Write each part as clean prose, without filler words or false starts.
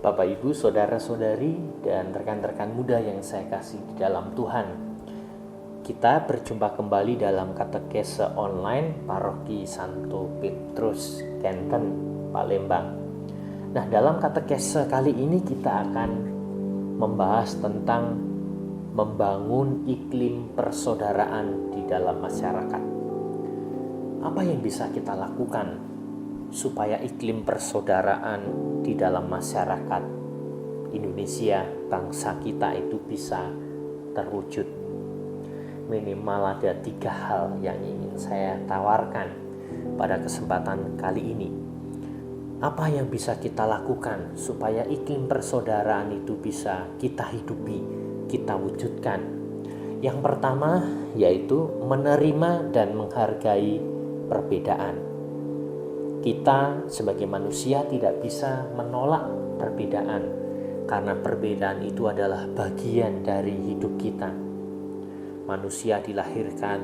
Bapak Ibu, saudara-saudari, dan rekan-rekan muda yang saya kasih di dalam Tuhan. Kita berjumpa kembali dalam katekese online Paroki Santo Petrus, Kenten, Palembang. Nah, dalam katekese kali ini kita akan membahas tentang membangun iklim persaudaraan di dalam masyarakat. Apa yang bisa kita lakukan supaya iklim persaudaraan di dalam masyarakat Indonesia, bangsa kita itu bisa terwujud? Minimal ada 3 hal yang ingin saya tawarkan pada kesempatan kali ini. Apa yang bisa kita lakukan supaya iklim persaudaraan itu bisa kita hidupi, kita wujudkan? Yang pertama yaitu menerima dan menghargai perbedaan. Kita sebagai manusia tidak bisa menolak perbedaan, karena perbedaan itu adalah bagian dari hidup kita. Manusia dilahirkan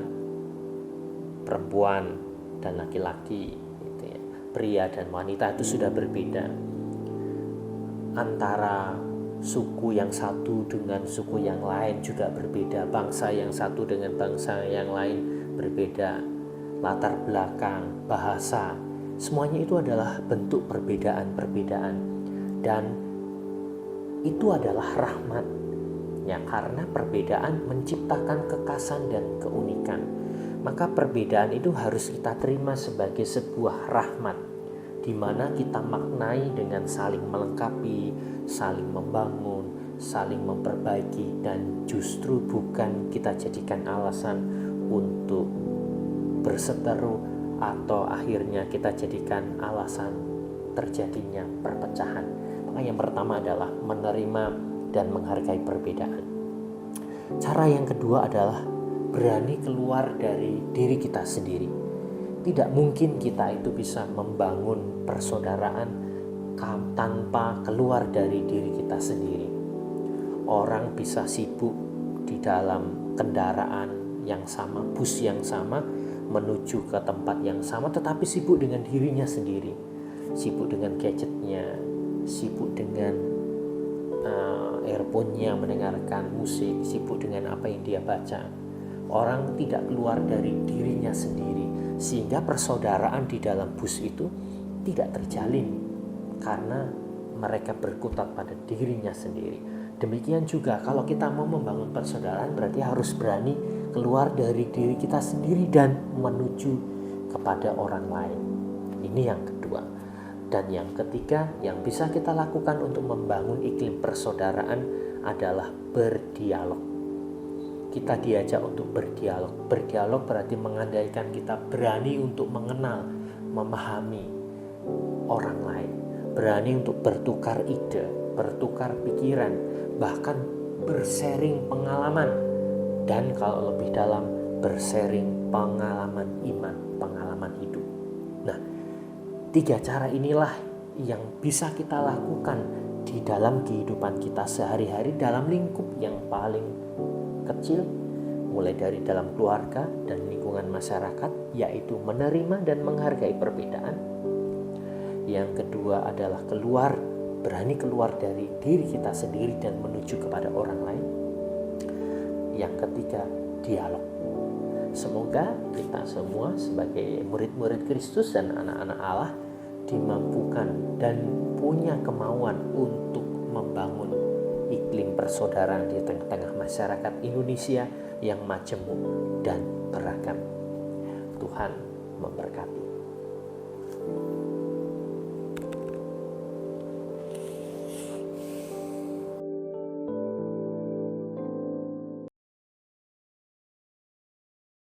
perempuan dan laki-laki, gitu ya. Pria dan wanita itu sudah berbeda. Antara suku yang satu dengan suku yang lain juga berbeda. Bangsa yang satu dengan bangsa yang lain berbeda. Latar belakang, bahasa, semuanya itu adalah bentuk perbedaan-perbedaan, dan itu adalah rahmat ya, karena perbedaan menciptakan kekasan dan keunikan. Maka perbedaan itu harus kita terima sebagai sebuah rahmat, di mana kita maknai dengan saling melengkapi, saling membangun, saling memperbaiki, dan justru bukan kita jadikan alasan untuk berseteru atau akhirnya kita jadikan alasan terjadinya perpecahan. Maka yang pertama adalah menerima dan menghargai perbedaan. Cara yang kedua adalah berani keluar dari diri kita sendiri. Tidak mungkin kita itu bisa membangun persaudaraan tanpa keluar dari diri kita sendiri. Orang bisa sibuk di dalam kendaraan yang sama, bus yang sama, menuju ke tempat yang sama, tetapi sibuk dengan dirinya sendiri, sibuk dengan gadgetnya, sibuk dengan earphone-nya mendengarkan musik, sibuk dengan apa yang dia baca. Orang tidak keluar dari dirinya sendiri, sehingga persaudaraan di dalam bus itu tidak terjalin karena mereka berkutat pada dirinya sendiri. Demikian juga kalau kita mau membangun persaudaraan, berarti harus berani keluar dari diri kita sendiri dan menuju kepada orang lain. Ini yang kedua. Dan yang ketiga yang bisa kita lakukan untuk membangun iklim persaudaraan adalah berdialog. Kita diajak untuk berdialog. Berdialog berarti mengandaikan kita berani untuk mengenal, memahami orang lain, berani untuk bertukar ide, bertukar pikiran, bahkan bersharing pengalaman, dan kalau lebih dalam bersharing pengalaman iman, pengalaman hidup. Nah, 3 cara inilah yang bisa kita lakukan di dalam kehidupan kita sehari-hari dalam lingkup yang paling kecil, mulai dari dalam keluarga dan lingkungan masyarakat, yaitu menerima dan menghargai perbedaan. Yang kedua adalah berani keluar dari diri kita sendiri dan menuju kepada orang lain. Yang ketiga, dialog. Semoga kita semua sebagai murid-murid Kristus dan anak-anak Allah dimampukan dan punya kemauan untuk membangun iklim persaudaraan di tengah-tengah masyarakat Indonesia yang majemuk dan beragam. Tuhan memberkati.